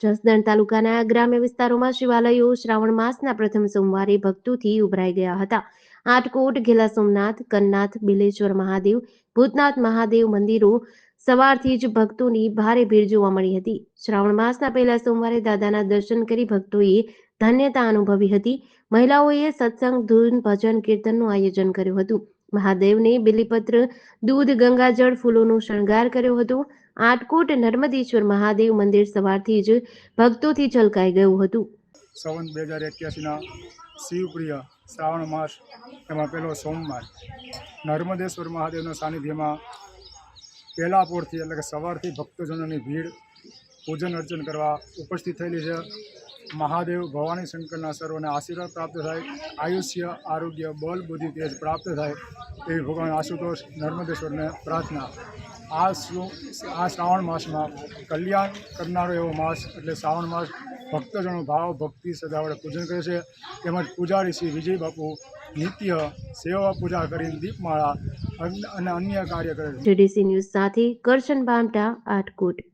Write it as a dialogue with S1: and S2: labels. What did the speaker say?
S1: જસદણ તાલુકાના ગ્રામ્ય વિસ્તારોમાં શિવાલયો શ્રાવણ માસના પ્રથમ સોમવારે ભક્તોથી ઉભરાઈ ગયા હતા. આટકોટ, ઘેલા સોમનાથ, કન્નાથ, બિલેશ્વર મહાદેવ, ભૂતનાથ મહાદેવ મંદિરો સવારથી જ ભક્તોની ભારે ભીડ જોવા મળી હતી. શ્રાવણ માસના પહેલા સોમવારે દાદાના દર્શન કરી ભક્તોએ ધન્યતા અનુભવી હતી. મહિલાઓએ સત્સંગ, ધૂન, ભજન, કીર્તનનું આયોજન કર્યું હતું. મહાદેવને બિલીપત્ર, દૂધ, ગંગાજળ, ફૂલોનો શણગાર કર્યો હતો. આટકોટ નર્મદેશ્વર મહાદેવ મંદિર સવારથી જ ભક્તોથી છલકાઈ ગયું હતું.
S2: સંવત 2081ના શિવપ્રિય શ્રાવણ માસ એમાં પહેલો સોમવાર નર્મદેશ્વર મહાદેવના સાનિધ્યમાં પહેલા પોરથી એટલે કે સવારથી ભક્તજનોની ભીડ પૂજન અર્ચન કરવા ઉપસ્થિત થયેલી છે. મહાદેવ ભવાની શંકરના સર્વને આશીર્વાદ પ્રાપ્ત થાય, આયુષ્ય, આરોગ્ય, બળ, બુદ્ધિ, તેજ પ્રાપ્ત થાય એવી ભગવાન આશુતોષ નર્મદેશ્વરને પ્રાર્થના. આ શ્રાવણ માસમાં કલ્યાણ કરનારો એવો માસ એટલે શ્રાવણ માસ ભક્તજનો ભાવ ભક્તિ સદાવડે પૂજન કરે છે. તેમજ પૂજારી શ્રી વિજય બાપુ નિત્ય સેવા પૂજા કરીને દીપમાળા અને અન્ય કાર્ય કરે છે.
S1: જેડીસી ન્યૂઝ સાથે કરશન બામટા, આટકોટ.